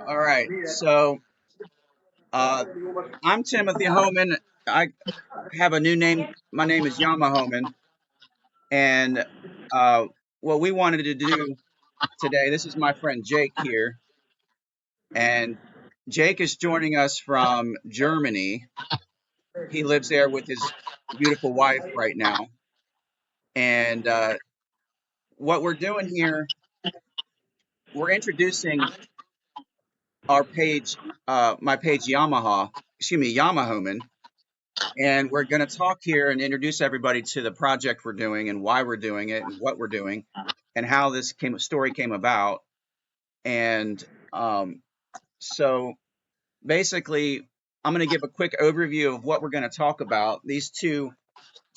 All right. So uh, I'm Timothy Homan. I have a new name. My name is YamaHoman. And uh, what we wanted to do today, this is my friend Jake here. And Jake is joining us from Germany. He lives there with his beautiful wife right now. And what we're doing here, we're introducing our page, my page YamaHoman. And we're going to talk here and introduce everybody to the project we're doing and why we're doing it and what we're doing and how this story came about. And so basically, I'm going to give a quick overview of what we're going to talk about. These two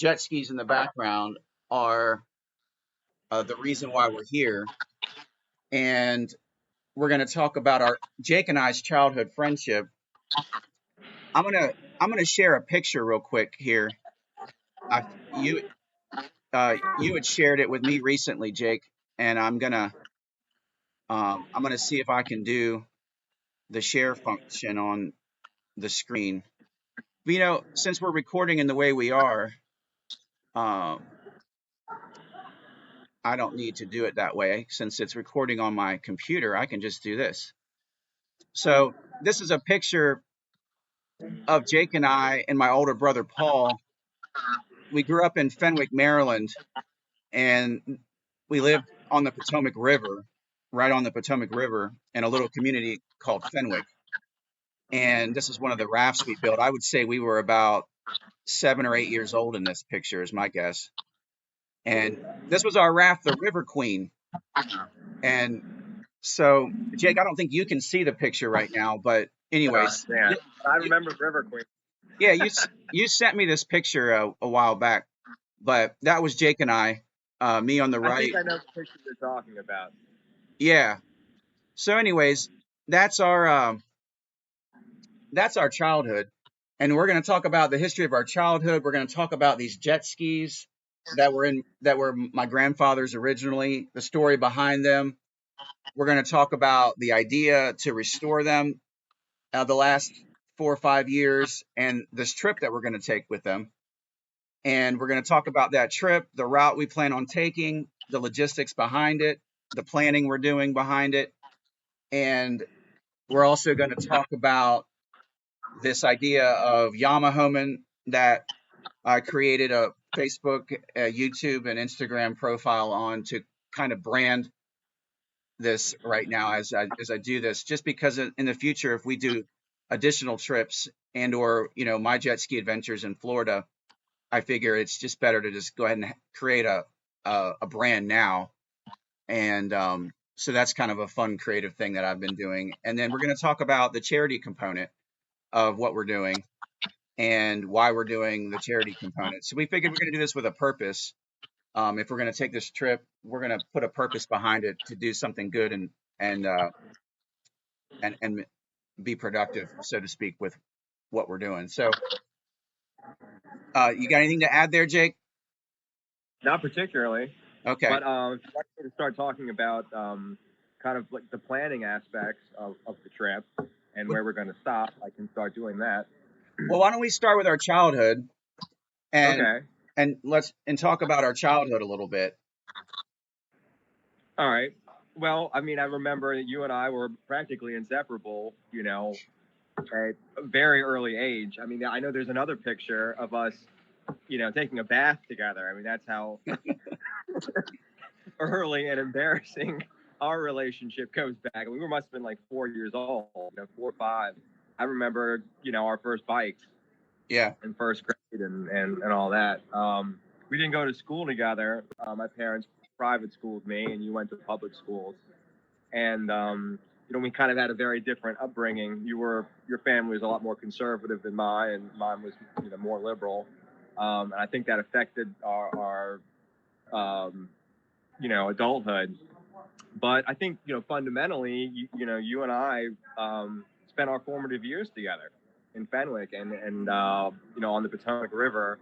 jet skis in the background are the reason why we're here. And we're going to talk about our Jake and I's childhood friendship. I'm gonna share a picture real quick here. I, you you had shared it with me recently, Jake, and I'm gonna see if I can do the share function on the screen. But, since we're recording in the way we are, um, I don't need to do it that way. Since it's recording on my computer, I can just do this. So this is a picture of Jake and I and my older brother Paul. We grew up in Fenwick, Maryland, and we lived on the Potomac River, right on the Potomac River, in a little community called Fenwick. And this is one of the rafts we built. I would say we were about 7 or 8 years old in this picture, is my guess. And this was our raft, the River Queen. And so, Jake, I don't think you can see the picture right now, but anyways, Yeah, I remember River Queen. yeah, you sent me this picture a while back, but that was Jake and I, me on the I right. think I know the picture you're talking about. Yeah. So, anyways, that's our childhood, and we're going to talk about the history of our childhood. We're going to talk about these jet skis that were my grandfather's originally, the story behind them. We're going to talk about the idea to restore them, the last 4 or 5 years, and this trip that we're going to take with them. And we're going to talk about that trip, the route we plan on taking, the logistics behind it, the planning we're doing behind it, and we're also going to talk about this idea of YamaHoman that I created a Facebook, a YouTube, and Instagram profile on to kind of brand this right now as I do this, just because in the future, if we do additional trips and or my jet ski adventures in Florida, I figure it's just better to just go ahead and create a brand now. And so that's kind of a fun creative thing that I've been doing. And then we're going to talk about the charity component of what we're doing and why we're doing the charity component. So we figured we're going to do this with a purpose. If we're going to take this trip, we're going to put a purpose behind it to do something good and uh, and be productive, so to speak, with what we're doing. So, you got anything to add there, Jake? Not particularly, Okay. but if you'd like me to start talking about kind of like the planning aspects of the trip and where we're going to stop, I can start doing that. Well, why don't we start with our childhood and Okay. and talk about our childhood a little bit. All right. Well, I mean, I remember that you and I were practically inseparable, at a very early age. I mean, I know there's another picture of us, taking a bath together. I mean, that's how early and embarrassing our relationship goes back. We must have been like 4 years old, 4 or 5. I remember, our first bikes Yeah. in first grade and all that. We didn't go to school together. My parents private schooled me, and you went to public schools. And we kind of had a very different upbringing. Your family was a lot more conservative than mine, and mine was more liberal. And I think that affected our adulthood. But I think fundamentally, you and I spent our formative years together in Fenwick and on the Potomac River.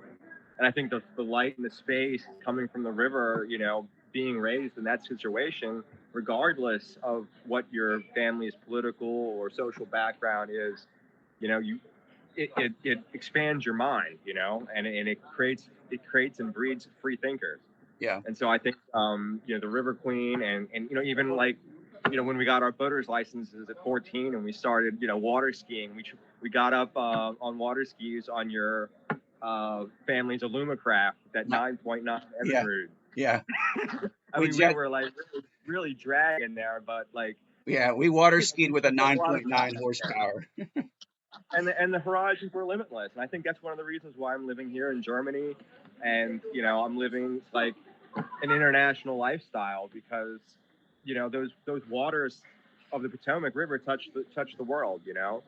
And I think the light and the space coming from the river, being raised in that situation, regardless of what your family's political or social background is, you know, it expands your mind, you know, and it creates and breeds free thinkers. Yeah. And so I think, you know, the River Queen and, you know, even like, you know, when we got our boater's licenses at 14 and we started, you know, water skiing, we got up on water skis on your family's Alumacraft, that 9.9 Evinrude. Yeah. I mean, we were like really dragging there, but like. Yeah, we water skied with a 9.9 horsepower. And the horizons were limitless. And I think that's one of the reasons why I'm living here in Germany, and you know, I'm living like an international lifestyle, because you know those waters of the Potomac River touch the world. You know,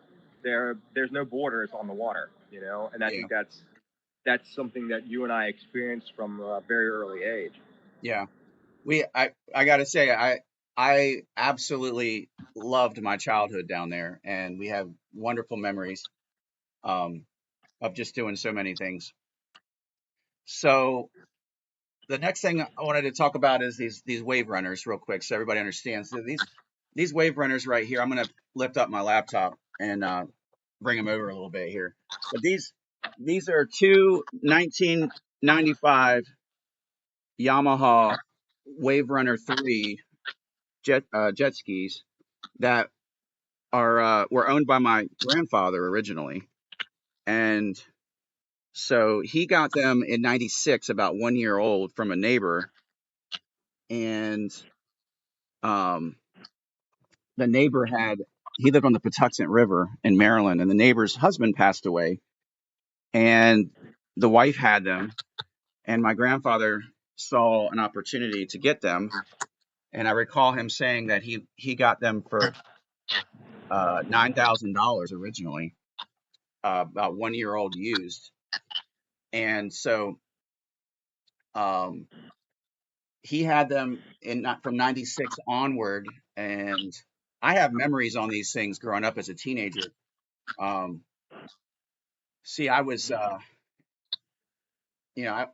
there's no borders on the water. You know, and I think that's something that you and I experienced from a very early age. Yeah, I gotta say, I absolutely loved my childhood down there, and we have wonderful memories um, of just doing so many things. So the next thing I wanted to talk about is these wave runners real quick, so everybody understands. So these wave runners right here, I'm gonna lift up my laptop and bring them over a little bit here. But these are two 1995 Yamaha WaveRunner 3 jet skis that are were owned by my grandfather originally, and so he got them in '96, about 1 year old, from a neighbor, and um, the neighbor he lived on the Patuxent River in Maryland, and the neighbor's husband passed away, and the wife had them, and my grandfather saw an opportunity to get them, and I recall him saying that he got them for $9,000 originally, about 1 year old used. And so um, he had them from '96 onward, and I have memories on these things growing up as a teenager. Um, see, I was, I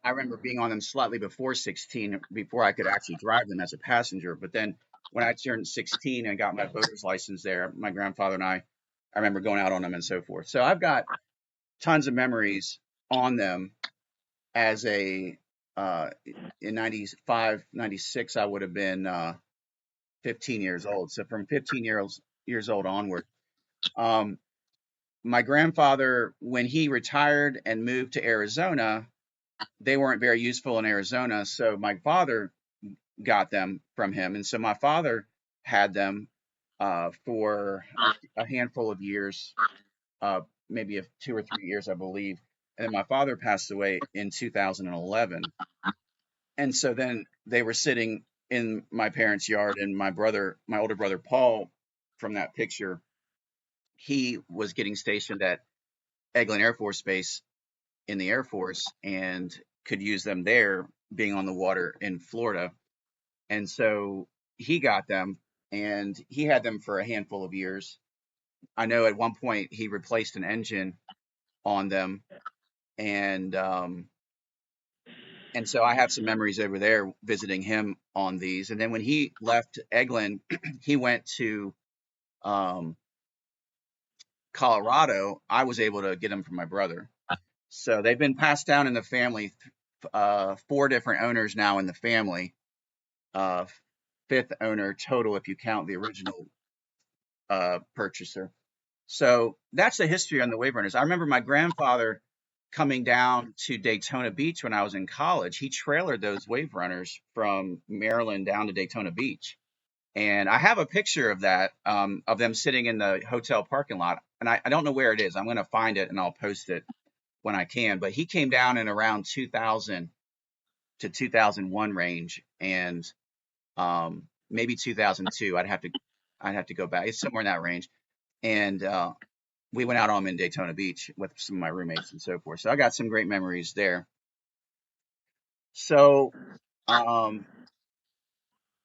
remember being on them slightly before 16, before I could actually drive them as a passenger. But then when I turned 16 and got my boater's license there, my grandfather and I remember going out on them and so forth. So I've got tons of memories on them as uh, in '95, '96, I would have been 15 years old. So from 15 years old onward, um, my grandfather, when he retired and moved to Arizona, they weren't very useful in Arizona. So my father got them from him. And so my father had them for a handful of years, maybe 2 or 3 years, I believe. And then my father passed away in 2011. And so then they were sitting in my parents' yard, and my older brother Paul, from that picture, he was getting stationed at Eglin Air Force Base in the Air Force and could use them there, being on the water in Florida. And so he got them, and he had them for a handful of years. I know at one point he replaced an engine on them, and and so I have some memories over there visiting him on these. And then when he left Eglin, he went to um, Colorado. I was able to get them from my brother. So they've been passed down in the family, four different owners now in the family, uh, fifth owner total if you count the original purchaser. So that's the history on the Wave Runners. I remember my grandfather coming down to Daytona Beach when I was in college. He trailered those Wave Runners from Maryland down to Daytona Beach. And I have a picture of that, of them sitting in the hotel parking lot. And I don't know where it is. I'm going to find it and I'll post it when I can. But he came down in around 2000 to 2001 range, and maybe 2002. I'd have to go back. It's somewhere in that range. And we went out on them in Daytona Beach with some of my roommates and so forth. So I got some great memories there. So um,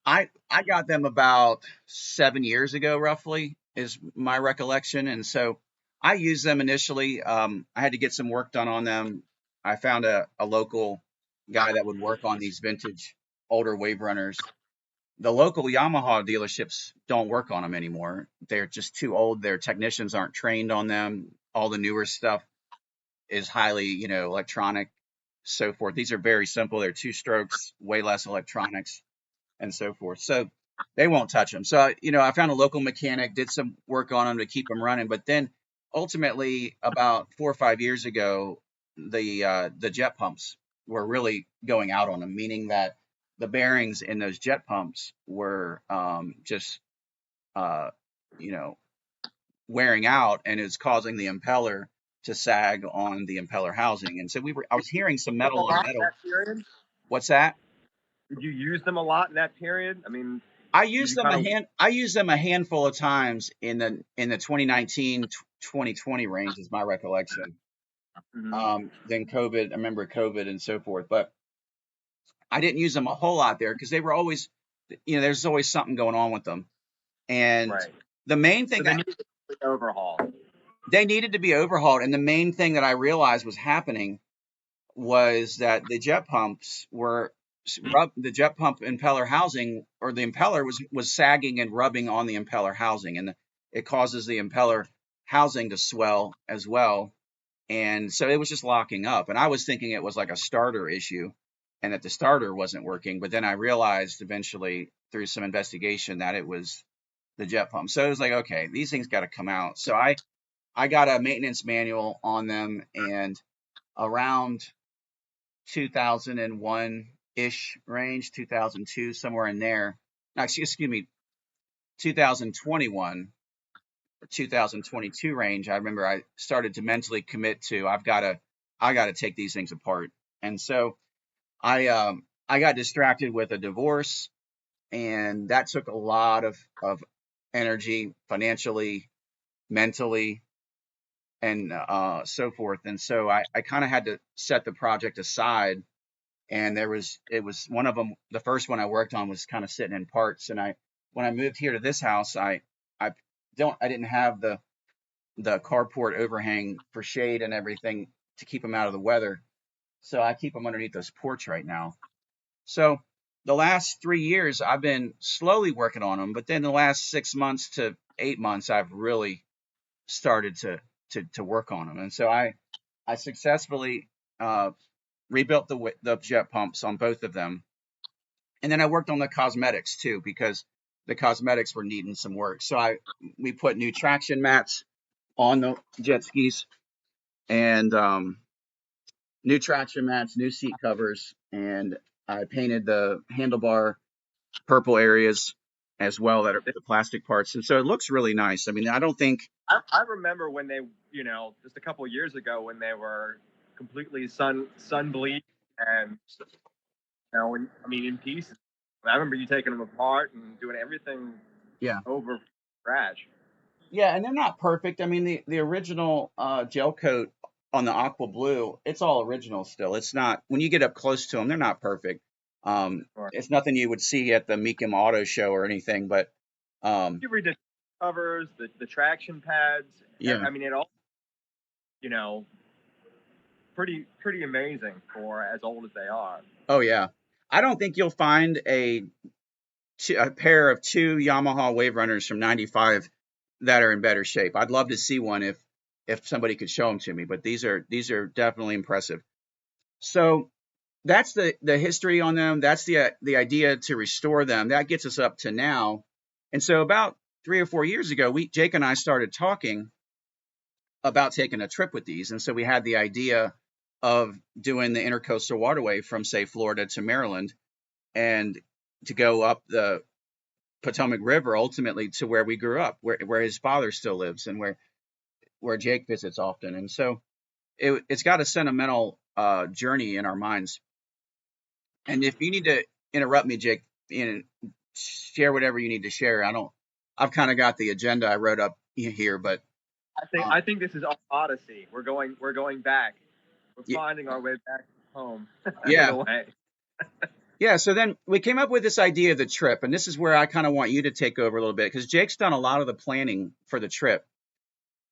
I got them about 7 years ago, roughly, is my recollection. And so I used them initially. I had to get some work done on them. I found a local guy that would work on these vintage older wave runners, the local Yamaha dealerships don't work on them anymore. They're just too old. Their technicians aren't trained on them. All the newer stuff is highly, electronic, so forth. These are very simple. They're two strokes, way less electronics, and so forth. So they won't touch them. So, I found a local mechanic, did some work on them to keep them running. But then ultimately, about 4 or 5 years ago, the jet pumps were really going out on them, meaning that the bearings in those jet pumps were just, uh, you know, wearing out, and it's causing the impeller to sag on the impeller housing. And so I was hearing some A metal on lot in metal. that period? What's that? Did you use them a lot in that period? I mean, I did used you them kind a of? hand. I used them a handful of times in the 2019 2020 range, is my recollection. Mhm. Then COVID, I remember COVID and so forth, but I didn't use them a whole lot there because they were always, there's always something going on with them. And Right. the main So thing they need a complete overhaul. they needed to be overhauled, and the main thing that I realized was happening was that the jet pumps were the jet pump impeller housing, or the impeller was sagging and rubbing on the impeller housing, and it causes the impeller housing to swell as well. And so it was just locking up, and I was thinking it was like a starter issue and that the starter wasn't working, but then I realized eventually through some investigation that it was the jet pump. So it was like, okay, these things got to come out. So I got a maintenance manual on them, and around 2001-ish range, 2002, somewhere in there. No, excuse me, 2021 or 2022 range. I remember I started to mentally commit to I got to take these things apart. And so I got distracted with a divorce, and that took a lot of energy, financially, mentally, and so forth. And so I kind of had to set the project aside, and it was one of them. The first one I worked on was kind of sitting in parts, and when I moved here to this house, I I didn't have the carport overhang for shade and everything to keep them out of the weather, so I keep them underneath this porch right now. So the last 3 years I've been slowly working on them, but then the last 6 months to 8 months I've really started to work on them, and so I successfully uh, rebuilt the jet pumps on both of them. And then I worked on the cosmetics too, because the cosmetics were needing some work. So we put new traction mats on the jet skis, and new traction mats, new seat covers, and I painted the handlebar purple areas as well, that are the plastic parts. And so it looks really nice. I mean, I don't think, I remember when they, just a couple of years ago when they were completely sun bleached and I mean in pieces. I remember you taking them apart and doing everything yeah. over scratch. Yeah, and they're not perfect. I mean, the original gel coat on the aqua blue, it's all original still. It's not, when you get up close to them, they're not perfect. Or It's nothing you would see at the Meekum Auto Show or anything, but um, you read the covers, the traction pads. yeah. I mean, it all you know pretty amazing for as old as they are. Oh yeah. I don't think you'll find a pair of two Yamaha WaveRunners from '95 that are in better shape. I'd love to see one if somebody could show them to me, but these are definitely impressive. So that's the history on them. That's the idea to restore them. That gets us up to now. And so about 3 or 4 years ago, Jake and I started talking about taking a trip with these. And so we had the idea of doing the Intracoastal Waterway from, say, Florida to Maryland, and to go up the Potomac River ultimately to where we grew up, where his father still lives, and where Jake visits often. And so it's got a sentimental journey in our minds. And if you need to interrupt me, Jake, share whatever you need to share. I've kind of got the agenda I wrote up here, but uh, I think this is our odyssey. We're going back. We're y- finding our way back home in yeah, a way. yeah. So then we came up with this idea of the trip, and this is where I kind of want you to take over a little bit, because Jake's done a lot of the planning for the trip,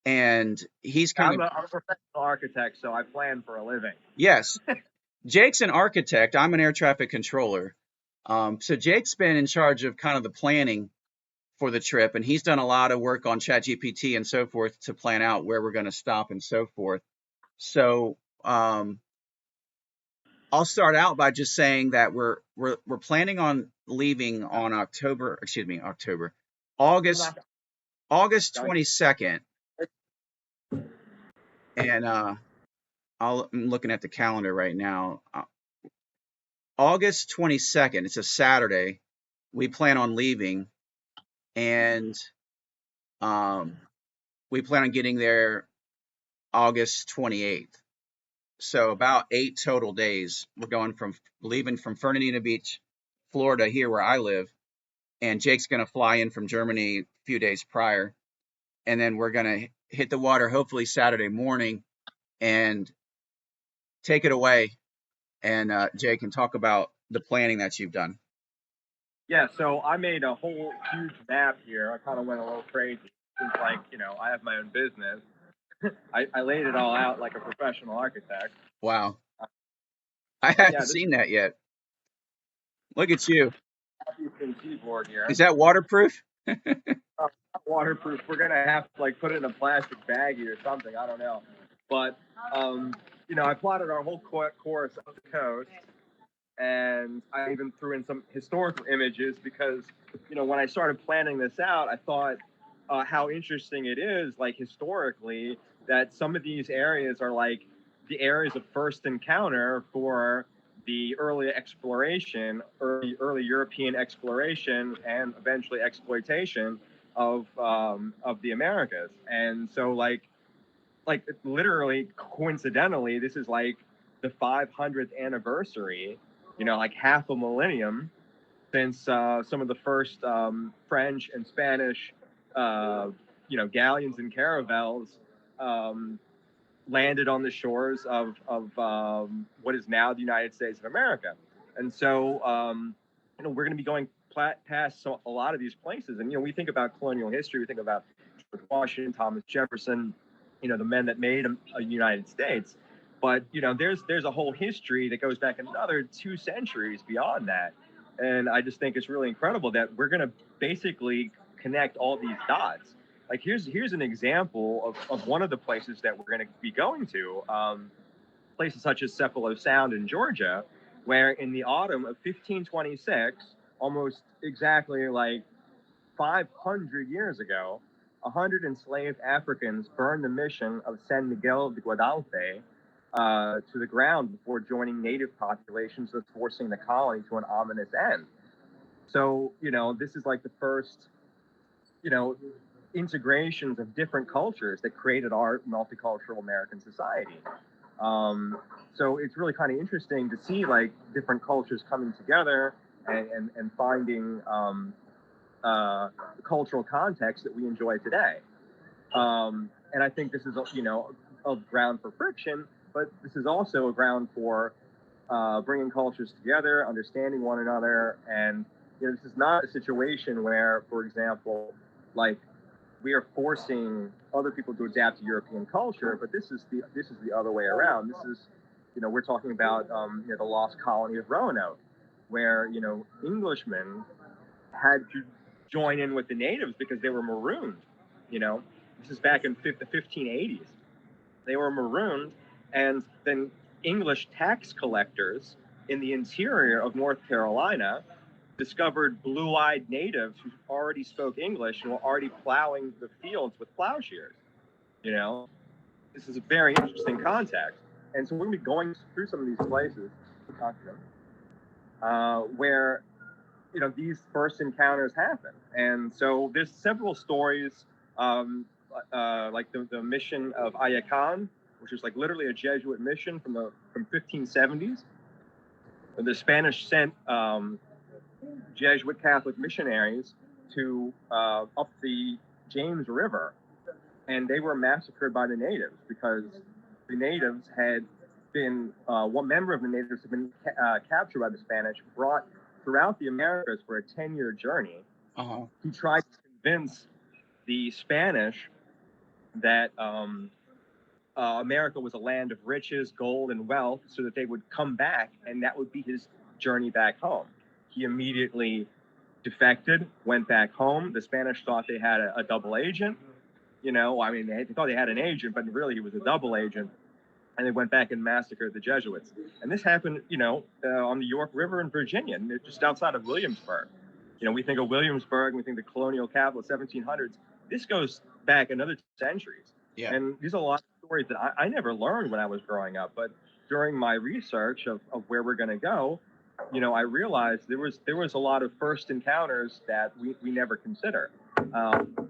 and he's kind of, I'm a professional architect, so I plan for a living. yes, Jake's an architect. I'm an air traffic controller. So Jake's been in charge of kind of the planning for the trip, and he's done a lot of work on ChatGPT and so forth to plan out where we're going to stop and so forth. So I'll start out by just saying that we're planning on leaving on August August 22nd, and I'm looking at the calendar right now. August 22nd, it's a Saturday. We plan on leaving, and we plan on getting there August 28th. So about 8 total days. We're leaving from Fernandina Beach, Florida, here where I live, and Jake's going to fly in from Germany a few days prior, and then we're going to hit the water hopefully Saturday morning and take it away. And Jake can talk about the planning that you've done. Yeah, so I made a whole huge map here. I kind of went a little crazy since, like, I have my own business. I laid it all out like a professional architect. Wow. I haven't seen that yet. Look at you. Keyboard here. Is that waterproof? Waterproof. We're gonna have to like put it in a plastic baggie or something. I don't know. But I plotted our whole course up the coast, and I even threw in some historical images because when I started planning this out, I thought how interesting it is, like historically, that some of these areas are like the areas of first encounter for the early early European exploration, and eventually exploitation of the Americas. And so, like literally coincidentally, this is like the 500th anniversary, like half a millennium since some of the first French and Spanish, galleons and caravels landed on the shores of what is now the United States of America. And so, we're going to be going past a lot of these places. And, we think about colonial history, we think about George Washington, Thomas Jefferson, the men that made a United States. But, there's a whole history that goes back another 2 centuries beyond that. And I just think it's really incredible that we're going to basically connect all these dots. Like here's an example of one of the places that we're going to be going to, places such as Cephalo Sound in Georgia, where in the autumn of 1526, almost exactly like 500 years ago, 100 enslaved Africans burned the mission of San Miguel de Guadalupe to the ground before joining native populations, thus forcing the colony to an ominous end. So, this is like the first, integrations of different cultures that created our multicultural American society. So it's really kind of interesting to see like different cultures coming together and finding the cultural context that we enjoy today. And I think this is a ground for friction, but this is also a ground for bringing cultures together, understanding one another, and this is not a situation where, for example, like we are forcing other people to adapt to European culture, but this is the other way around. This is, we're talking about the lost colony of Roanoke, where Englishmen had to join in with the natives because they were marooned. This is back in the 1580s. They were marooned, and then English tax collectors in the interior of North Carolina discovered blue-eyed natives who already spoke English and were already plowing the fields with plowshares. This is a very interesting context. And so we're going to be going through some of these places where, these first encounters happen. And so there's several stories, like the mission of Ayacan, which is like literally a Jesuit mission from 1570s. The Spanish sent Jesuit Catholic missionaries to up the James River, and they were massacred by the natives because the natives had been one member of the natives had been captured by the Spanish, brought throughout the Americas for a 10-year journey. He tried to convince the Spanish that America was a land of riches, gold, and wealth, so that they would come back, and that would be his journey back home. He immediately defected, went back home. The Spanish thought they had a double agent. You know, I mean, they thought they had an agent, but really he was a double agent. And they went back and massacred the Jesuits. And this happened, you know, on the York River in Virginia, just outside of Williamsburg. You know, we think of Williamsburg, we think the colonial capital, 1700s. This goes back another centuries. Yeah. And these are a lot of stories that I never learned when I was growing up. But during my research of where we're going to go, you know, I realized there was a lot of first encounters that we never consider.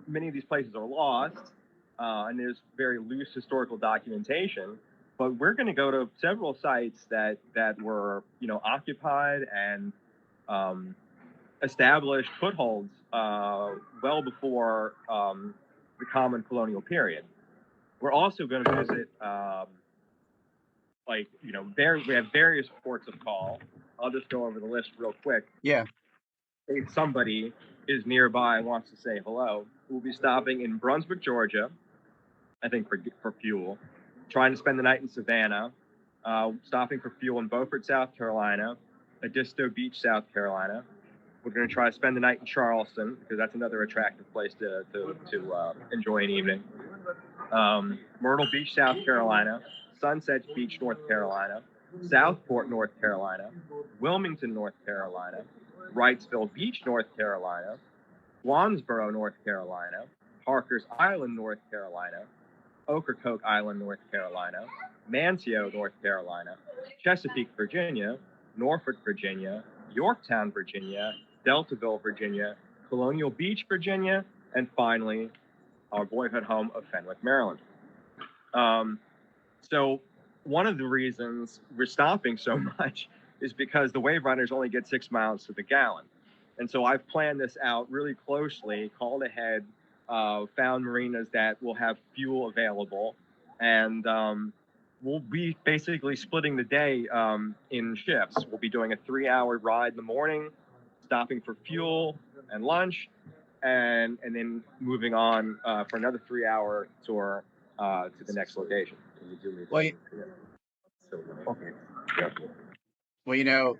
Many of these places are lost, and there's very loose historical documentation. But we're going to go to several sites that were, you know, occupied and established footholds well before the common colonial period. We're also going to visit, like, you know, we have various ports of call. I'll just go over the list real quick. Yeah. If somebody is nearby and wants to say hello, we'll be stopping in Brunswick, Georgia, I think for fuel. Trying to spend the night in Savannah, stopping for fuel in Beaufort, South Carolina, Edisto Beach, South Carolina. We're going to try to spend the night in Charleston because that's another attractive place to enjoy an evening. Myrtle Beach, South Carolina, Sunset Beach, North Carolina, Southport, North Carolina, Wilmington, North Carolina, Wrightsville Beach, North Carolina, Wansboro, North Carolina, Parker's Island, North Carolina, Ocracoke Island, North Carolina, Manteo, North Carolina, Chesapeake, Virginia, Norfolk, Virginia, Yorktown, Virginia, Deltaville, Virginia, Colonial Beach, Virginia, and finally, our boyhood home of Fenwick, Maryland. So one of the reasons we're stopping so much is because the WaveRunners only get 6 miles to the gallon. And so I've planned this out really closely, called ahead, found marinas that will have fuel available, and we'll be basically splitting the day in shifts. We'll be doing a 3-hour ride in the morning, stopping for fuel and lunch, and then moving on for another 3-hour tour to the next location. Well, well, you know,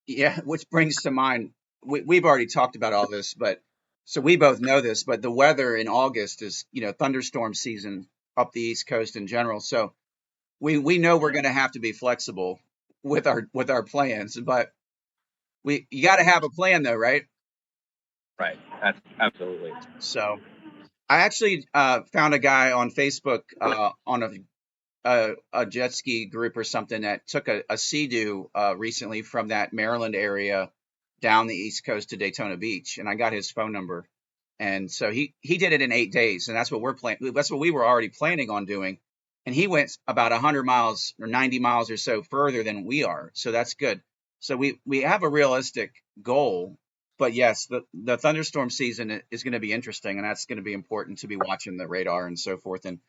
yeah, which brings to mind, we've already talked about all this, but so we both know this, but the weather in August is, you know, thunderstorm season up the East Coast in general. So we know we're going to have to be flexible with our plans, but you got to have a plan though, right? Right. That's absolutely. So I actually found a guy on Facebook on a jet ski group or something that took a Sea-Doo recently from that Maryland area down the East Coast to Daytona Beach, and I got his phone number. And so he did it in 8 days, and that's what that's what we were already planning on doing. And he went about 100 miles or 90 miles or so further than we are. So that's good. So we have a realistic goal, but yes, the thunderstorm season is going to be interesting, and that's going to be important to be watching the radar and so forth. And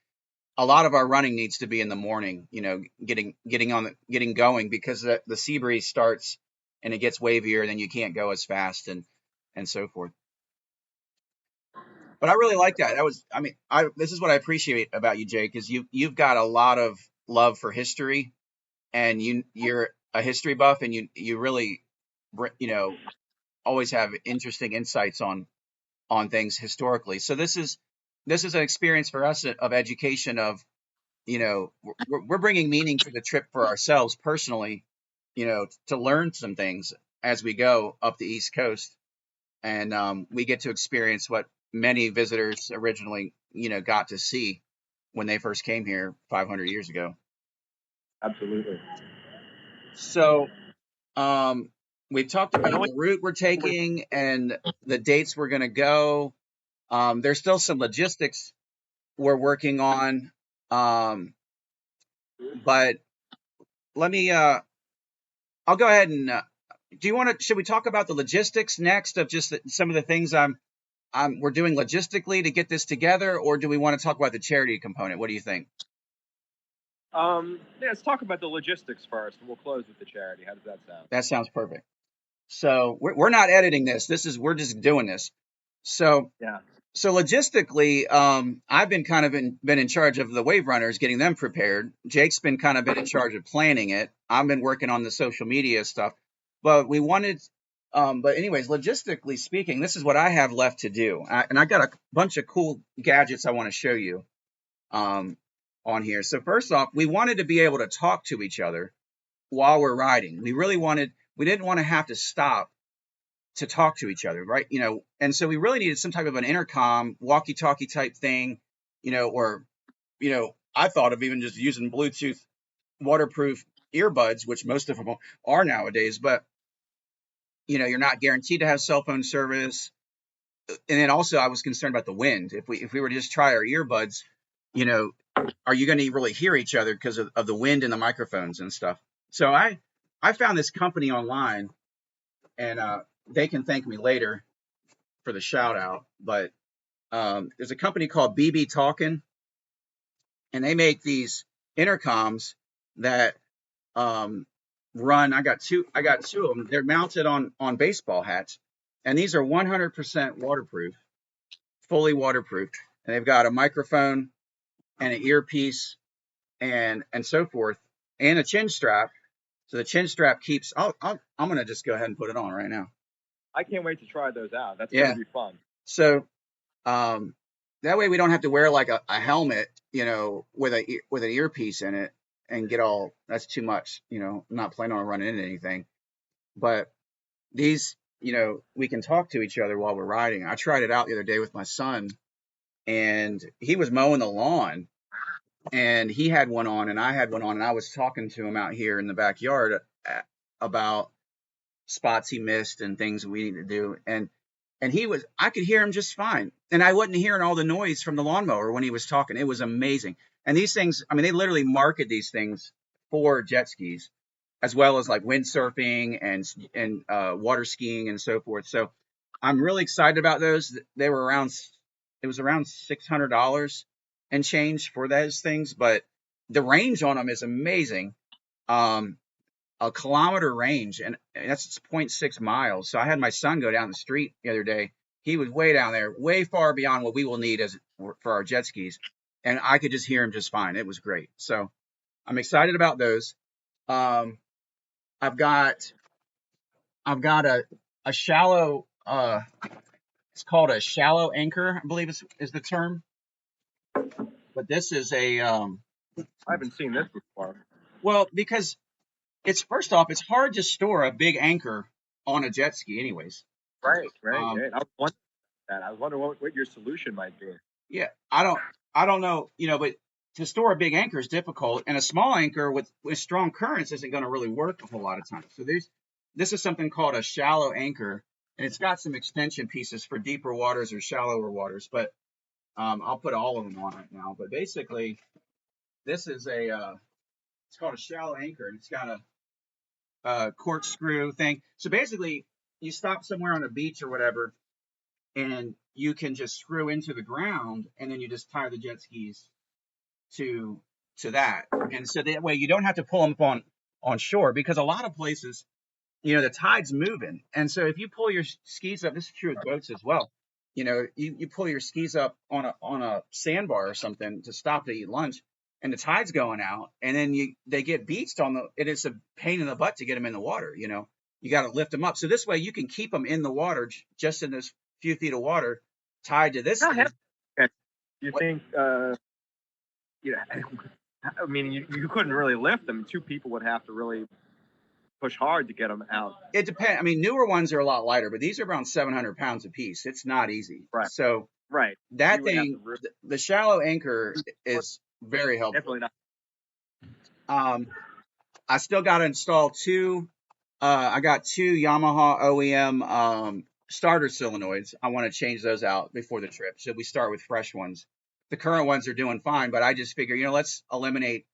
a lot of our running needs to be in the morning, you know, getting going, because the sea breeze starts and it gets wavier, then you can't go as fast and so forth. But I really like that. This is what I appreciate about you, Jake, is you've got a lot of love for history, and you're a history buff, and you really, you know, always have interesting insights on things historically. So this is an experience for us of education of, you know, we're bringing meaning to the trip for ourselves personally, you know, to learn some things as we go up the East Coast. And we get to experience what many visitors originally, you know, got to see when they first came here 500 years ago. Absolutely. So we talked about the route we're taking and the dates we're going to go. There's still some logistics we're working on. But let me, I'll go ahead and, should we talk about the logistics next of just some of the things we're doing logistically to get this together, or do we want to talk about the charity component? What do you think? Yeah, let's talk about the logistics first, and we'll close with the charity. How does that sound? That sounds perfect. So we're not editing this. We're just doing this. So yeah. So logistically, I've been kind of been in charge of the WaveRunners, getting them prepared. Jake's been kind of been in charge of planning it. I've been working on the social media stuff, but we wanted But anyways, logistically speaking, this is what I have left to do. And I got a bunch of cool gadgets I want to show you um, on here. So first off, we wanted to be able to talk to each other while we're riding. We didn't want to have to stop to talk to each other, right? And so we really needed some type of an intercom, walkie-talkie type thing, or, I thought of even just using Bluetooth waterproof earbuds, which most of them are nowadays, but you're not guaranteed to have cell phone service. And then also I was concerned about the wind. If we were to just try our earbuds, you know, are you going to really hear each other because of the wind and the microphones and stuff? So I found this company online, and they can thank me later for the shout out. But there's a company called BB Talkin', and they make these intercoms that run. I got two of them. They're mounted on baseball hats, and these are 100% waterproof, fully waterproof. And they've got a microphone and an earpiece and so forth, and a chin strap. So the chin strap keeps. I'm gonna just go ahead and put it on right now. I can't wait to try those out. That's Yeah. gonna be fun. So that way we don't have to wear like a helmet, with an earpiece in it and get all. That's too much. I'm not planning on running into anything. But these, we can talk to each other while we're riding. I tried it out the other day with my son, and he was mowing the lawn, and he had one on, and I had one on, and I was talking to him out here in the backyard about spots he missed and things we need to do, and I could hear him just fine, and I wasn't hearing all the noise from the lawnmower when he was talking. It was amazing. And these things, I mean, they literally market these things for jet skis, as well as like windsurfing and water skiing and so forth. So I'm really excited about those. They were it was around $600 and change for those things, but the range on them is amazing. Um, a kilometer range, and that's 0.6 miles. So I had my son go down the street the other day. He was way down there, way far beyond what we will need for our jet skis, and I could just hear him just fine. It was great. So I'm excited about those. Um, I've got a shallow it's called a shallow anchor, I believe is the term. But this is I haven't seen this before. Well, because it's first off, it's hard to store a big anchor on a jet ski anyways. Right. I was wondering what your solution might be. Yeah, I don't know, but to store a big anchor is difficult, and a small anchor with strong currents isn't going to really work a whole lot of times. So this is something called a shallow anchor, and it's got some extension pieces for deeper waters or shallower waters, but I'll put all of them on right now. But basically, this is it's called a shallow anchor, and it's got a corkscrew thing. So basically, you stop somewhere on a beach or whatever, and you can just screw into the ground, and then you just tie the jet skis to that. And so that way you don't have to pull them up on shore, because a lot of places, the tide's moving. And so if you pull your skis up, this is true with boats as well. You pull your skis up on a sandbar or something to stop to eat lunch, and the tide's going out, and then they get beached it is a pain in the butt to get them in the water. You got to lift them up. So this way you can keep them in the water, just in this few feet of water, tied to this thing. You think, I mean, you couldn't really lift them. Two people would have to really push hard to get them out. It depends. I mean, newer ones are a lot lighter, but these are around 700 pounds a piece. It's not easy. Right. So that thing, the shallow anchor is very helpful. Definitely not. I still got to install I got two Yamaha OEM starter solenoids. I want to change those out before the trip. So we start with fresh ones. The current ones are doing fine, but I just figure, let's eliminate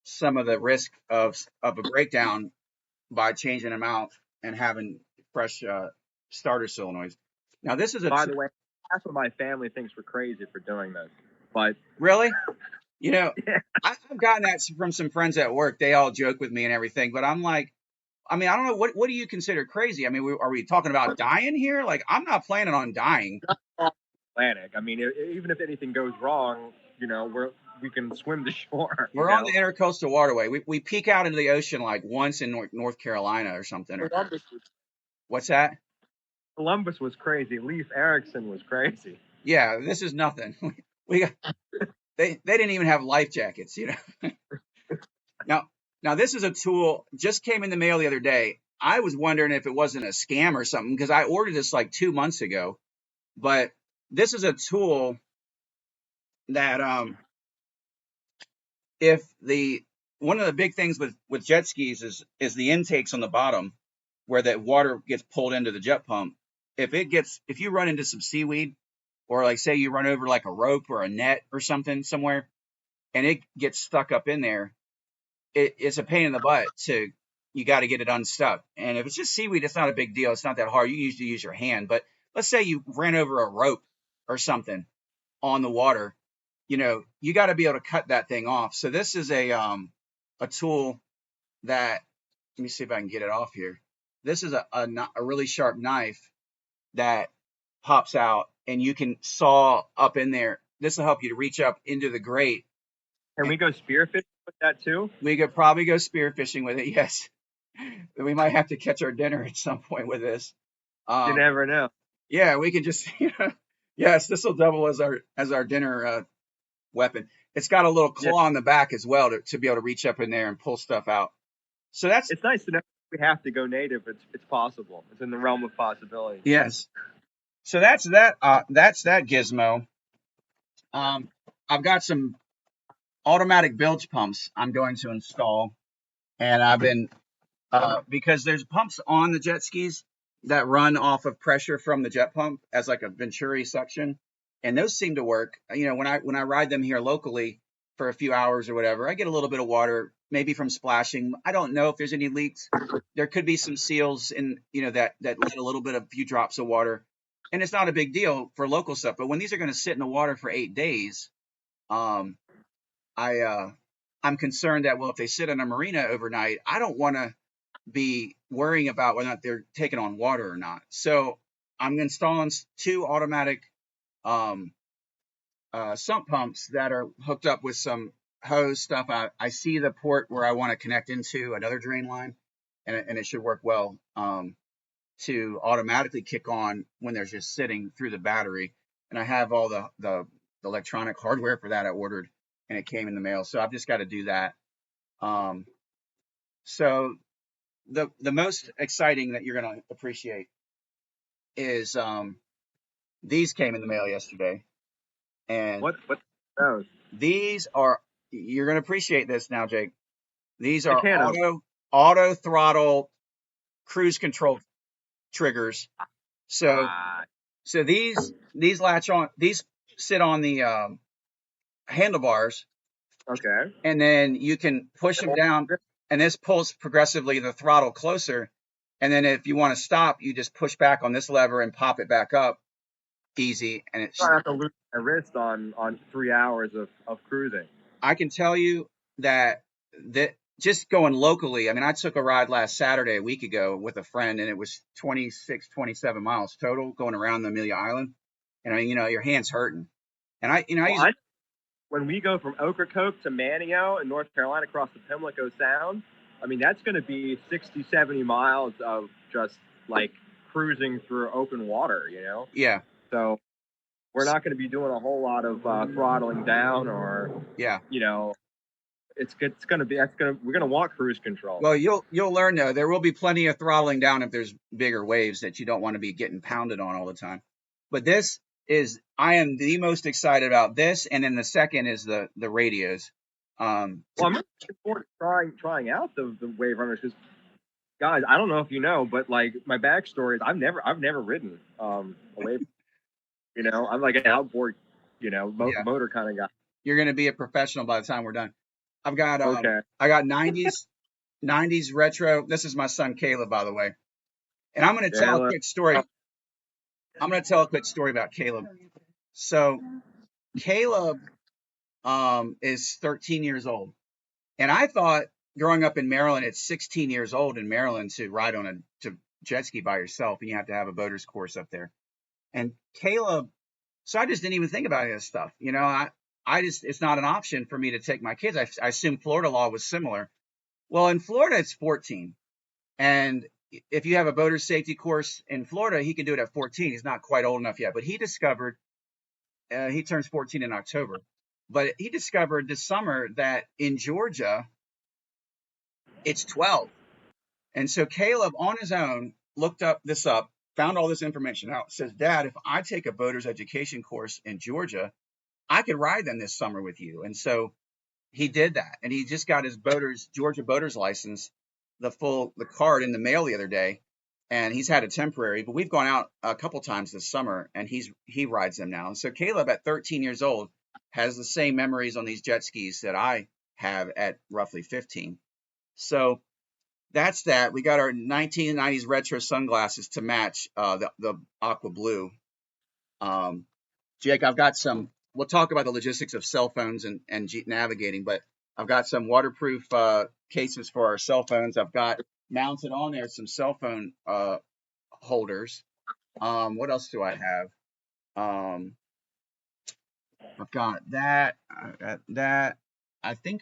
some of the risk of a breakdown by changing them out and having fresh starter solenoids. Now, this is by the way, half of my family thinks we're crazy for doing this, but really, I've gotten that from some friends at work. They all joke with me and everything, but I'm like, I mean, I don't know, what do you consider crazy? I mean, are we talking about dying here? Like, I'm not planning on dying. Atlantic. I mean, even if anything goes wrong, we can swim to shore. We're on the Intracoastal Waterway. We peek out into the ocean like once in North Carolina or something. What's that? Columbus was crazy. Leif Erikson was crazy. Yeah, this is nothing. We got, they didn't even have life jackets, you know. Now, now this is a tool just came in the mail the other day. I was wondering if it wasn't a scam or something because I ordered this like 2 months ago. But this is a tool that if the one of the big things with jet skis is the intakes on the bottom where that water gets pulled into the jet pump. If you run into some seaweed or like say you run over like a rope or a net or something somewhere and it gets stuck up in there, it's a pain in the butt to you got to get it unstuck. And if it's just seaweed, it's not a big deal. It's not that hard. You usually use your hand. But let's say you ran over a rope or something on the water, you know, you got to be able to cut that thing off. So this is a tool that let me see if I can get it off here. This is a really sharp knife that pops out and you can saw up in there. This will help you to reach up into the grate. Can we go spearfishing with that too? We could probably go spearfishing with it. Yes. We might have to catch our dinner at some point with this. You never know. Yeah, we can just, yes, this will double as our dinner weapon. It's got a little claw on the back as well to be able to reach up in there and pull stuff out. So it's nice to know we have to go native. It's possible. It's in the realm of possibility. Yes. So that's that. That's that gizmo. I've got some automatic bilge pumps I'm going to install, and I've been because there's pumps on the jet skis that run off of pressure from the jet pump as like a venturi suction, and those seem to work. You know, when I ride them here locally for a few hours or whatever, I get a little bit of water, maybe from splashing. I don't know if there's any leaks. There could be some seals in, you know, that let a little bit of few drops of water, and it's not a big deal for local stuff. But when these are going to sit in the water for 8 days, um, I'm concerned that, well, if they sit in a marina overnight, I don't want to be worrying about whether or not they're taking on water or not. So I'm installing 2 automatic sump pumps that are hooked up with some hose stuff. I see the port where I want to connect into another drain line, and it should work well to automatically kick on when they're just sitting through the battery. And I have all the electronic hardware for that I ordered, and it came in the mail. So I've just got to do that. So the most exciting that you're going to appreciate is these came in the mail yesterday, and what those? These are you're going to appreciate this now, Jake. These I are can auto throttle cruise control triggers. So these latch on, these sit on the handlebars. Okay. And then you can push them down, and this pulls progressively the throttle closer. And then if you want to stop, you just push back on this lever and pop it back up easy. And it's I have to lose my wrist on 3 hours of cruising. I can tell you that just going locally, I mean, I took a ride last Saturday, a week ago, with a friend, and it was 26, 27 miles total going around the Amelia Island. And I mean, you know, your hand's hurting. And when we go from Ocracoke to Manio in North Carolina across the Pimlico Sound, I mean, that's going to be 60, 70 miles of just like cruising through open water, you know? Yeah. So we're not going to be doing a whole lot of throttling down or, you know, we're going to want cruise control. Well, you'll learn though. There will be plenty of throttling down if there's bigger waves that you don't want to be getting pounded on all the time. But I am the most excited about this, and then the second is the radios. I'm looking forward to trying out the WaveRunners because, guys, I don't know if you know, but like my backstory is I've never ridden a wave. You know, I'm like an outboard, you know, motor kind of guy. You're going to be a professional by the time we're done. I've got I got 90s retro. This is my son Caleb, by the way, and I'm going to tell a quick story. I'm going to tell a quick story about Caleb. So Caleb is 13 years old, and I thought growing up in Maryland at 16 years old in Maryland to ride on to jet ski by yourself, and you have to have a boater's course up there. And Caleb, so I just didn't even think about this stuff. You know, it's not an option for me to take my kids. I assume Florida law was similar. Well, in Florida, it's 14. And if you have a boater safety course in Florida, he can do it at 14. He's not quite old enough yet, but he discovered he turns 14 in October. But he discovered this summer that in Georgia it's 12. And so Caleb on his own looked this up, found all this information out. Says, Dad, if I take a boater's education course in Georgia, I could ride them this summer with you. And so he did that, and he just got his Georgia boater's license, the card in the mail the other day, and he's had a temporary, but we've gone out a couple times this summer, and he rides them now. And so Caleb at 13 years old has the same memories on these jet skis that I have at roughly 15. So that's that. We got our 1990s retro sunglasses to match the aqua blue. Jake, I've got some. We'll talk about the logistics of cell phones and navigating, but I've got some waterproof cases for our cell phones. I've got mounted on there some cell phone holders. What else do I have? I've got that. I think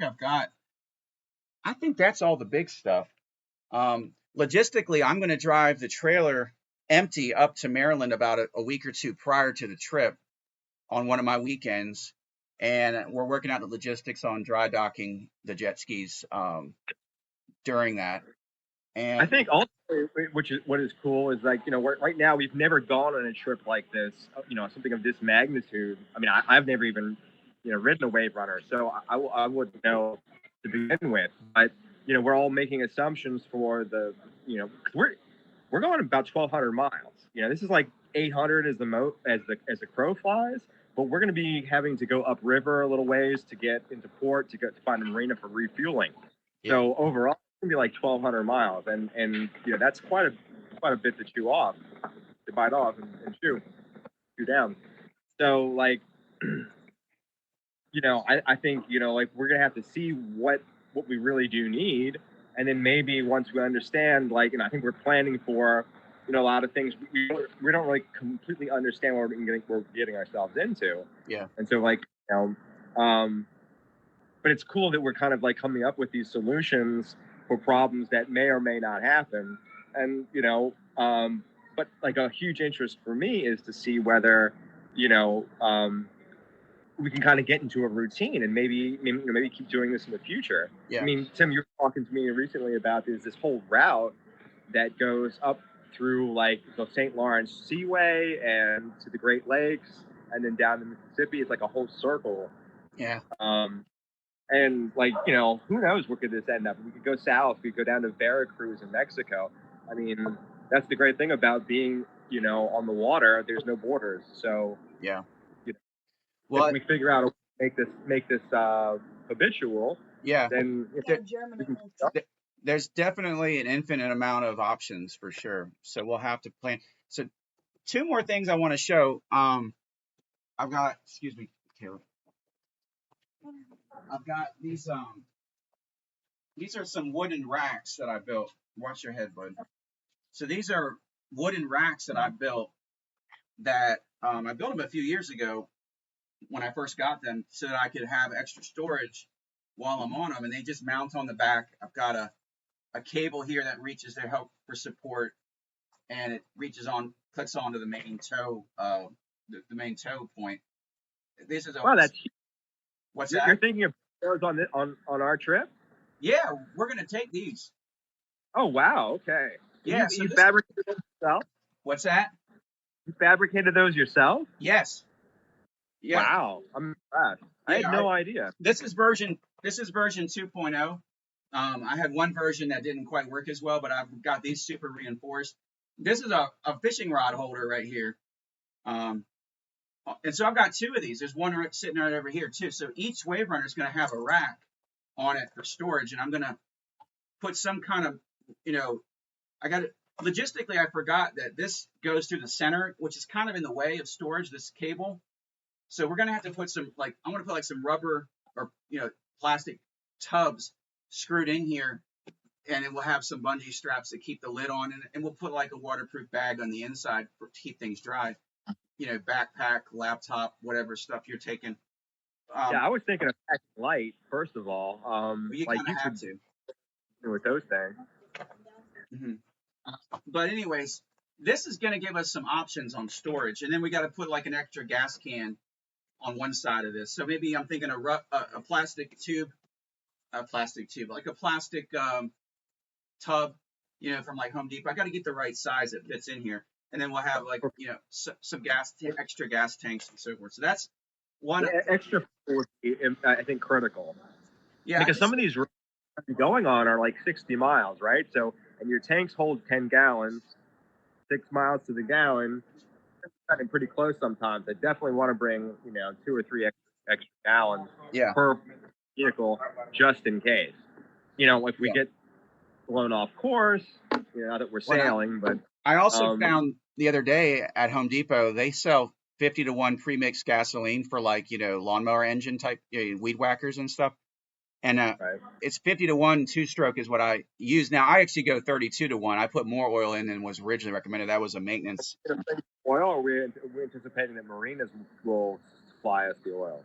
that's all the big stuff. Logistically, I'm going to drive the trailer empty up to Maryland about a week or two prior to the trip on one of my weekends, and we're working out the logistics on dry docking the jet skis during that. And I think also, what is cool is like, right now we've never gone on a trip like this, something of this magnitude. I mean, I've never even, ridden a WaveRunner, so I wouldn't know to begin with. But, we're all making assumptions for the, we're going about 1,200 miles. This is like 800 as the crow flies. But we're going to be having to go upriver a little ways to get into port to find a marina for refueling. Yeah. So overall, it's going to be like 1,200 miles, and that's quite a bit to bite off and chew down. So like, I think like we're going to have to see what we really do need, and then maybe once we understand, like, and I think we're planning for. A lot of things we don't really completely understand what we're getting ourselves into. Yeah. And so like, but it's cool that we're kind of like coming up with these solutions for problems that may or may not happen. And, but like a huge interest for me is to see whether, we can kind of get into a routine and maybe keep doing this in the future. Yeah. I mean, Tim, you were talking to me recently about this whole route that goes up through like the St. Lawrence Seaway and to the Great Lakes and then down to Mississippi. It's like a whole circle. Yeah. And like, who knows where could this end up? We could go south. We could go down to Veracruz in Mexico. I mean, that's the great thing about being, on the water. There's no borders. So yeah. Well, if we figure out a way to make this habitual, yeah, then there's definitely an infinite amount of options for sure. So we'll have to plan. So 2 more things I want to show. I've got, excuse me, Caleb. I've got these are some wooden racks that I built. Watch your head, bud. So these are wooden racks that I built that I built them a few years ago when I first got them so that I could have extra storage while I'm on them, and they just mount on the back. I've got a cable here that reaches their help for support, and it clicks onto the main toe, the main toe point. This is wow, that's what's that? You're thinking of those on our trip? Yeah, we're gonna take these. Oh wow, okay. Yeah, you fabricated those yourself? What's that? You fabricated those yourself? Yes. Yeah. Wow, I'm impressed. I had no idea. This is version 2.0. I had one version that didn't quite work as well, but I've got these super reinforced. This is a fishing rod holder right here. And so I've got 2 of these. There's one sitting right over here too. So each WaveRunner is going to have a rack on it for storage, and I'm going to put some kind of, logistically, I forgot that this goes through the center, which is kind of in the way of storage, this cable. So we're going to have to put I'm going to put like some rubber or, plastic tubs screwed in here, and it will have some bungee straps to keep the lid on, and we'll put like a waterproof bag on the inside to keep things dry. Backpack, laptop, whatever stuff you're taking. Yeah, I was thinking of packing light, first of all. You kind of have to with those things. Mm-hmm. But anyways, this is going to give us some options on storage, and then we got to put like an extra gas can on one side of this. So maybe I'm thinking a plastic tube, like a plastic tub, from like Home Depot. I got to get the right size that fits in here, and then we'll have like some extra gas tanks and so forth. So that's one. Yeah, extra would be, I think, critical, Yeah, because some of these roads you're going on are like 60 miles, right? So, and your tanks hold 10 gallons, 6 miles to the gallon. It's getting pretty close sometimes. I definitely want to bring, 2 or 3 extra gallons yeah, per vehicle, just in case. If we yeah. get blown off course, not that we're sailing, but I also found the other day at Home Depot they sell 50-to-1 pre-mixed gasoline for like lawnmower engine type weed whackers and stuff. And right. it's 50-to-1 two-stroke is what I use now. I actually go 32-to-1. I put more oil in than was originally recommended. That was a maintenance. Oil, or we're anticipating that marinas will supply us the oil?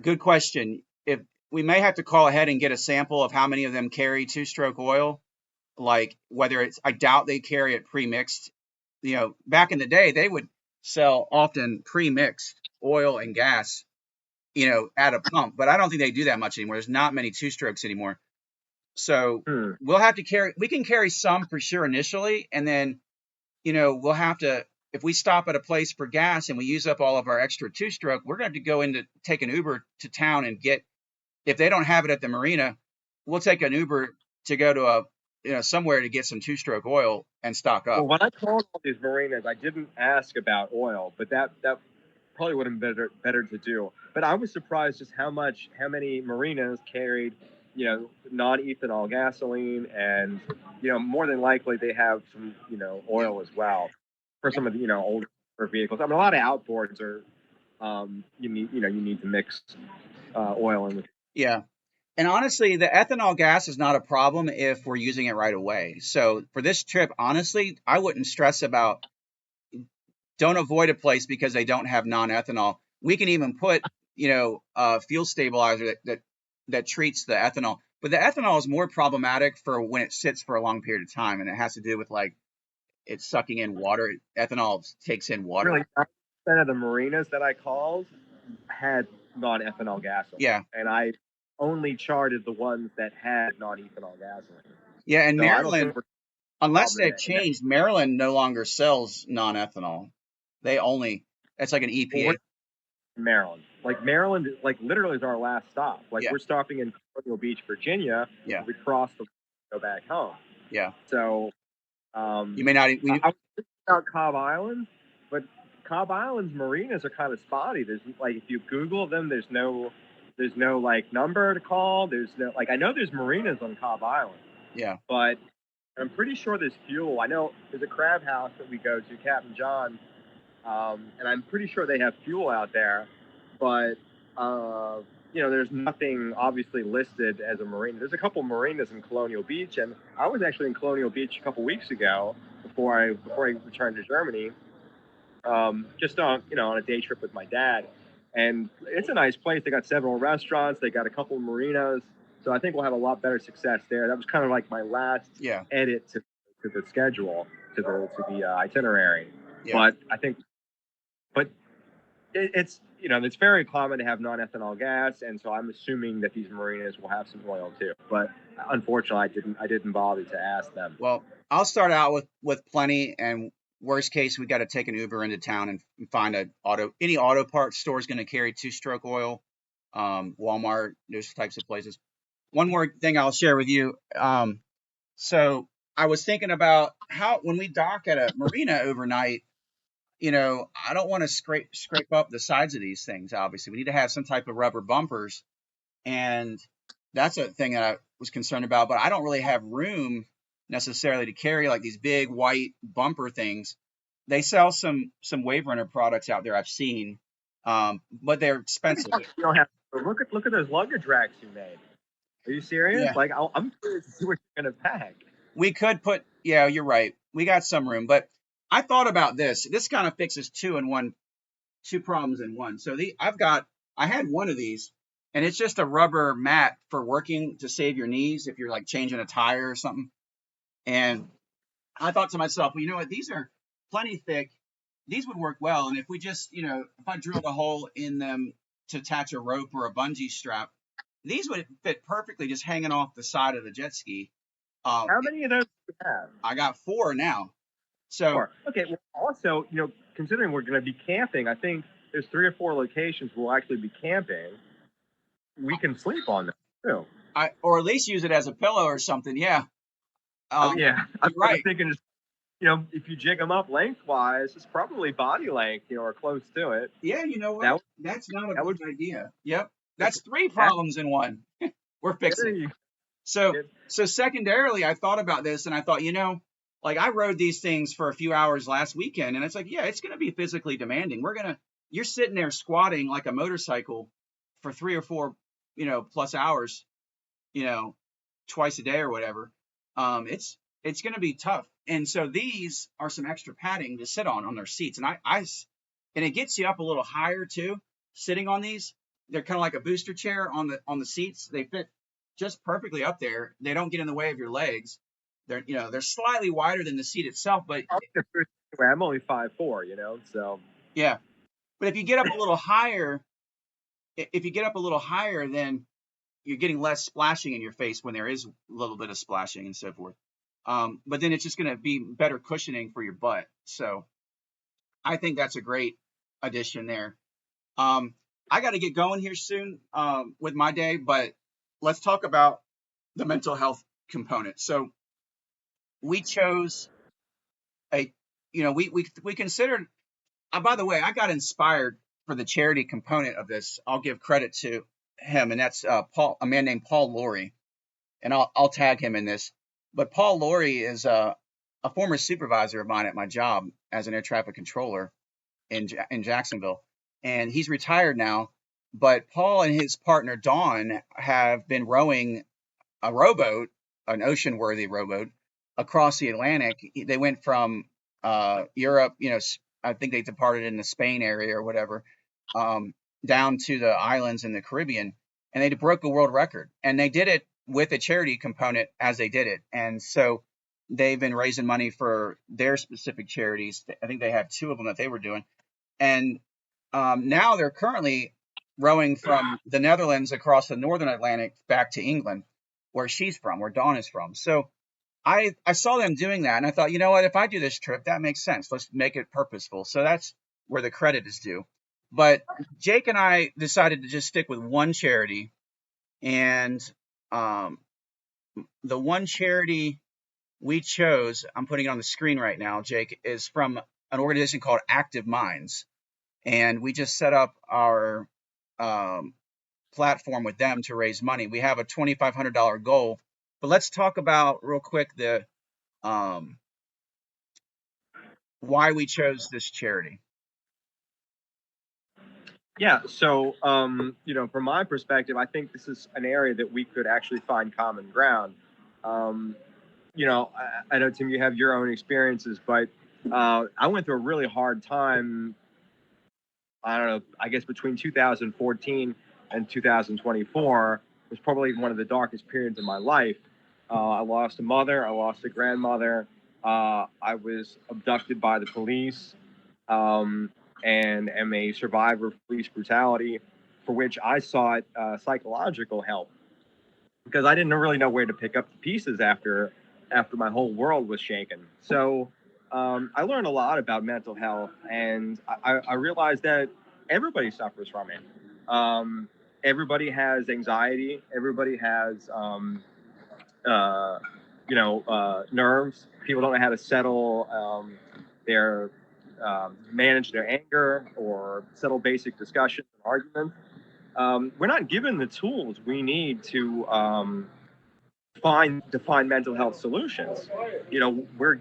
Good question. If we may have to call ahead and get a sample of how many of them carry two-stroke oil, like whether it's, I doubt they carry it pre-mixed. Back in the day, they would sell often pre-mixed oil and gas, at a pump, but I don't think they do that much anymore. There's not many two-strokes anymore. So we'll have to we can carry some for sure initially, and then, we'll have to, if we stop at a place for gas and we use up all of our extra two-stroke, we're going to have to go in to take an Uber to town and get, if they don't have it at the marina, we'll take an Uber to go to somewhere to get some two-stroke oil and stock up. Well, when I called all these marinas, I didn't ask about oil, but that probably would have been better to do. But I was surprised just how many marinas carried, non-ethanol gasoline, and more than likely they have some, oil as well for some of the, older vehicles. I mean, a lot of outboards are, you need to mix oil in with. Yeah. And honestly, the ethanol gas is not a problem if we're using it right away. So for this trip, honestly, I wouldn't stress about, don't avoid a place because they don't have non-ethanol. We can even put, a fuel stabilizer that treats the ethanol. But the ethanol is more problematic for when it sits for a long period of time, and it has to do with like it's sucking in water. Ethanol takes in water. Really, 90% of the marinas that I called had non-ethanol gasoline. Yeah. And I only charted the ones that had non-ethanol gasoline. Yeah, and So Maryland, unless they've changed, Maryland no longer sells non-ethanol. They only, it's like an EPA. Well, Maryland, like literally is our last stop. Like we're stopping in Colonial Beach, Virginia. Yeah. We cross the go back home. Yeah. So, you may not. I was thinking about Cobb Island, but Cobb Island's marinas are kind of spotty. There's like, if you Google them, there's no like number to call. There's no, like, I know there's marinas on Cobb Island. Yeah. But I'm pretty sure there's fuel. I know there's a crab house that we go to, Captain John, and I'm pretty sure they have fuel out there. But there's nothing obviously listed as a marina. There's a couple marinas in Colonial Beach, and I was actually in Colonial Beach a couple weeks ago before I returned to Germany, just on a day trip with my dad. And it's a nice place. They got several restaurants. They got a couple of marinas. So I think we'll have a lot better success there. That was kind of like my last edit to the schedule, to the itinerary. Yeah. But it's it's very common to have non-ethanol gas, and so I'm assuming that these marinas will have some oil too. But unfortunately, I didn't bother to ask them. Well, I'll start out with plenty, and worst case, we got to take an Uber into town and find any auto parts store is going to carry two-stroke oil. Walmart, those types of places. One more thing I'll share with you. So I was thinking about how when we dock at a marina overnight, I don't want to scrape up the sides of these things. Obviously, we need to have some type of rubber bumpers, and that's a thing that I was concerned about. But I don't really have room necessarily to carry like these big white bumper things. They sell some WaveRunner products out there I've seen, but they're expensive. You don't have to look at those luggage racks you made. Are you serious? Yeah. Like, I'm curious to see what you're gonna pack. We could put, yeah, you're right. We got some room, but I thought about this. This kind of fixes two problems in one. So I had one of these, and it's just a rubber mat for working to save your knees if you're like changing a tire or something. And I thought to myself, well, you know what? These are plenty thick. These would work well. And if we just, if I drilled a hole in them to attach a rope or a bungee strap, these would fit perfectly just hanging off the side of the jet ski. How many of those do you have? I got 4 now. So, Four. Okay. Well, also, considering we're going to be camping, I think there's 3 or 4 locations we'll actually be camping. We can sleep on them too. or at least use it as a pillow or something. Yeah. Yeah. You're right. I'm thinking, if you jig them up lengthwise, it's probably body length, or close to it. Yeah, you know what? That's not a bad idea. Yep. That's 3 that, problems in one. We're fixing. So secondarily, I thought about this and I thought, like I rode these things for a few hours last weekend, and it's like, yeah, it's going to be physically demanding. You're sitting there squatting like a motorcycle for 3 or 4, plus hours, twice a day or whatever. It's going to be tough. And so these are some extra padding to sit on their seats. And and it gets you up a little higher too, sitting on these. They're kind of like a booster chair on the seats. They fit just perfectly up there. They don't get in the way of your legs. They're slightly wider than the seat itself, but I'm only 5'4", so yeah. But if you get up a little higher, then you're getting less splashing in your face when there is a little bit of splashing and so forth. But then it's just going to be better cushioning for your butt. So I think that's a great addition there. I got to get going here soon with my day, but let's talk about the mental health component. So we chose we considered. By the way, I got inspired for the charity component of this. I'll give credit to him, and that's a man named Paul Laurie, and I'll tag him in this. But Paul Laurie is a former supervisor of mine at my job as an air traffic controller in Jacksonville, and he's retired now. But Paul and his partner Dawn have been rowing a rowboat, an ocean-worthy rowboat, across the Atlantic. They went from Europe, I think they departed in the Spain area or whatever, down to the islands in the Caribbean, and they broke a world record. And they did it with a charity component as they did it. And so they've been raising money for their specific charities. I think they had 2 of them that they were doing. And now they're currently rowing from the Netherlands across the northern Atlantic back to England, where she's from, where Dawn is from. So I saw them doing that, and I thought, you know what? If I do this trip, that makes sense. Let's make it purposeful. So that's where the credit is due. But Jake and I decided to just stick with one charity, and the one charity we chose, I'm putting it on the screen right now, Jake, is from an organization called Active Minds. And we just set up our platform with them to raise money. We have a $2,500 goal, but let's talk about real quick the why we chose this charity. Yeah, so from my perspective, I think this is an area that we could actually find common ground. I know, Tim, you have your own experiences, but I went through a really hard time. I don't know, I guess between 2014 and 2024 was probably one of the darkest periods of my life. I lost a mother, I lost a grandmother, I was abducted by the police, and am a survivor of police brutality, for which I sought psychological help because I didn't really know where to pick up the pieces after my whole world was shaken. So I learned a lot about mental health, and I realized that everybody suffers from it. Everybody has anxiety. Everybody has, nerves. People don't know how to settle their manage their anger or settle basic discussions and arguments. We're not given the tools we need to define mental health solutions. We're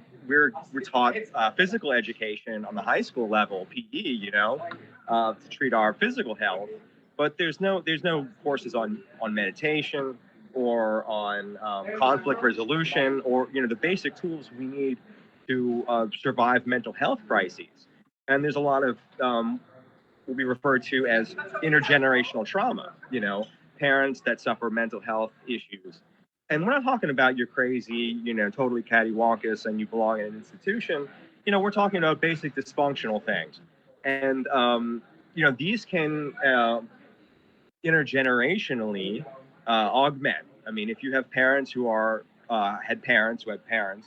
taught physical education on the high school level, PE, to treat our physical health, but there's no courses on meditation or on conflict resolution or the basic tools we need to survive mental health crises. And there's a lot of what we refer to as intergenerational trauma. Parents that suffer mental health issues And we're not talking about you're crazy, totally cattywampus and you belong in an institution. We're talking about basic dysfunctional things. And, these can intergenerationally augment. I mean, if you have parents who had parents who had parents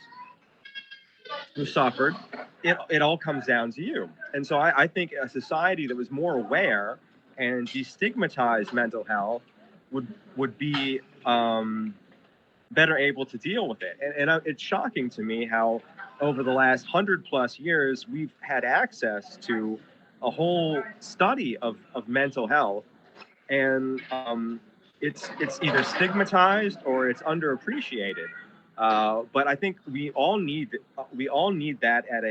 who suffered, it all comes down to you. And so I think a society that was more aware and destigmatized mental health would be better able to deal with it. And it's shocking to me how over the last 100+ years we've had access to a whole study of mental health, and it's either stigmatized or it's underappreciated. But I think we all need that at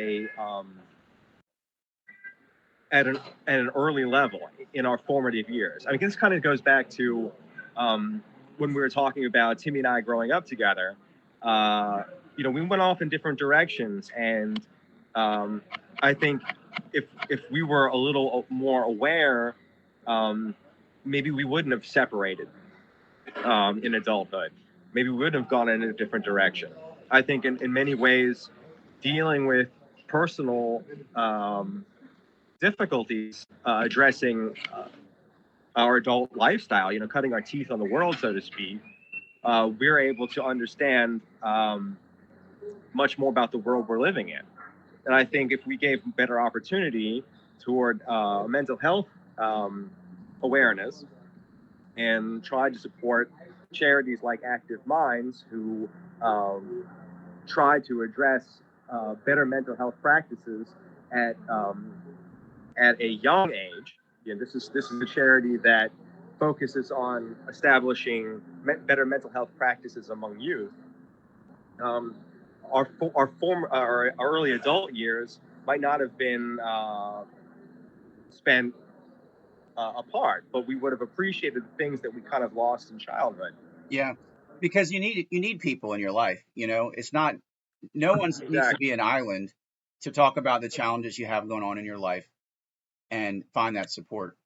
an early level in our formative years. I mean, this kind of goes back to when we were talking about Timmy and I growing up together. We went off in different directions, and I think if we were a little more aware, maybe we wouldn't have separated in adulthood. Maybe we would have gone in a different direction. I think in many ways, dealing with personal difficulties addressing our adult lifestyle, cutting our teeth on the world, so to speak, we're able to understand much more about the world we're living in. And I think if we gave better opportunity toward mental health awareness and tried to support charities like Active Minds, who try to address better mental health practices at a young age. This is a charity that focuses on establishing better mental health practices among youth. Our early adult years might not have been spent apart, but we would have appreciated the things that we kind of lost in childhood. Yeah, because you need people in your life. It's not no one needs to be an island to talk about the challenges you have going on in your life and find that support.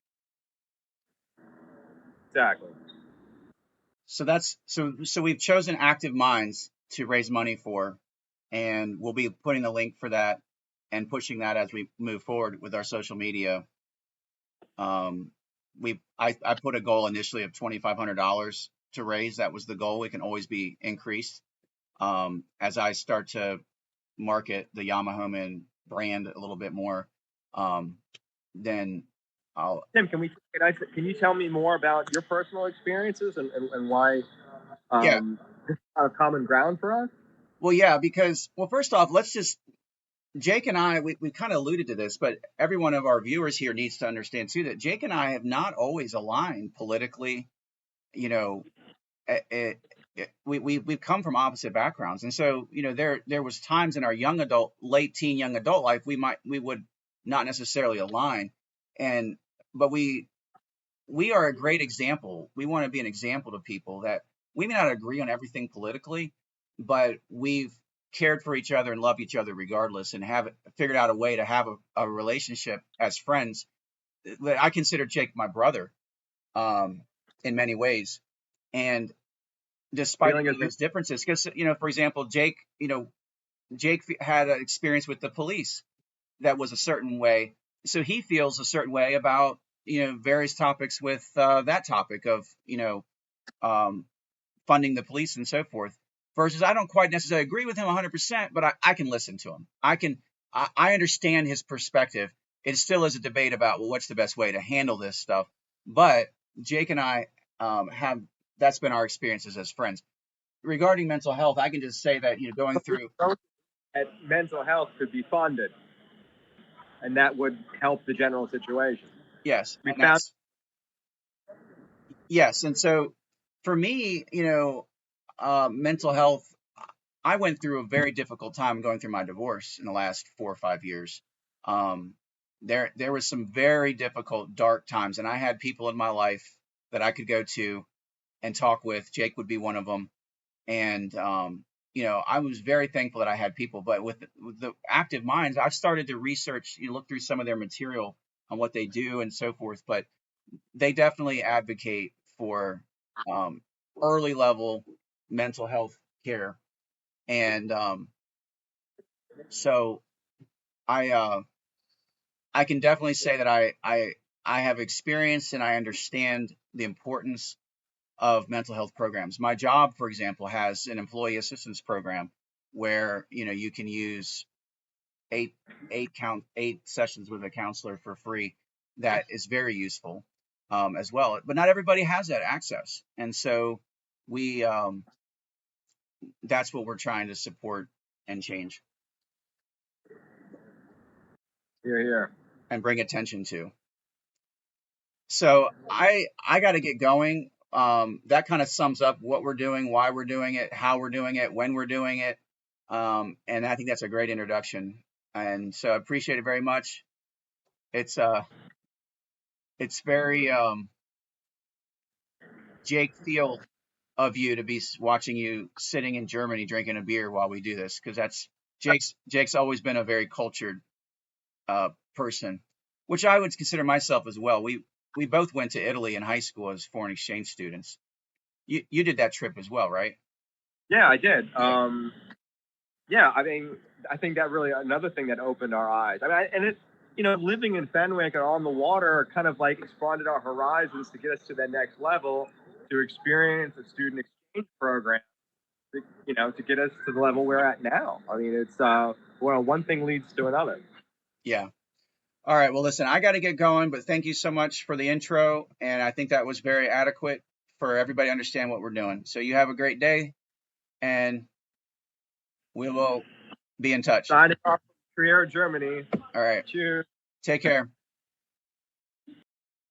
Exactly. So we've chosen Active Minds to raise money for, and we'll be putting the link for that and pushing that as we move forward with our social media. I put a goal initially of $2,500 to raise. That was the goal. It can always be increased as I start to market the YamaHoman brand a little bit more. Then I'll. Tim, can you tell me more about your personal experiences and why Yeah. this is not a common ground for us? Well, yeah, because first off, Jake and I, we kind of alluded to this, but every one of our viewers here needs to understand too that Jake and I have not always aligned politically. You know, we've come from opposite backgrounds, and so there was times in our late teen, young adult life we would not necessarily align, but we are a great example. We want to be an example to people that we may not agree on everything politically, but we've cared for each other and love each other regardless, and have figured out a way to have a relationship as friends. I consider Jake my brother in many ways, and despite those differences, because for example, Jake had an experience with the police that was a certain way, so he feels a certain way about various topics with that topic of funding the police and so forth. Versus, I don't quite necessarily agree with him 100%, but I can listen to him. I understand his perspective. It still is a debate about what's the best way to handle this stuff. But Jake and I that's been our experiences as friends. Regarding mental health, I can just say that going through that mental health could be funded, and that would help the general situation. Yes, yes, and so for me, mental health. I went through a very difficult time going through my divorce in the last 4 or 5 years. There was some very difficult, dark times, and I had people in my life that I could go to and talk with. Jake would be one of them, and I was very thankful that I had people. But with the Active Minds, I've started to research, look through some of their material on what they do and so forth. But they definitely advocate for early level mental health care. And so I can definitely say that I have experienced and I understand the importance of mental health programs. My job, for example, has an employee assistance program where you can use eight eight sessions with a counselor for free. That is very useful as well. But not everybody has that access, and so we that's what we're trying to support and change Here. and bring attention to. So I got to get going. That kind of sums up what we're doing, why we're doing it, how we're doing it, when we're doing it. And I think that's a great introduction. And so I appreciate it very much. It's it's very Jake Field of you to be watching you sitting in Germany drinking a beer while we do this, because that's Jake's always been a very cultured person, which I would consider myself as well. We both went to Italy in high school as foreign exchange students. You did that trip as well, right? Yeah, I did. Yeah. Yeah, I think that really another thing that opened our eyes. I mean, and it's living in Fenwick and on the water kind of like expanded our horizons to get us to that next level, to experience a student exchange program, to get us to the level we're at now. I mean, it's one thing leads to another. Yeah. All right. Well, listen, I got to get going, but thank you so much for the intro, and I think that was very adequate for everybody to understand what we're doing. So you have a great day, and we will be in touch. Signing off from Trier, Germany. All right. Cheers. Take care.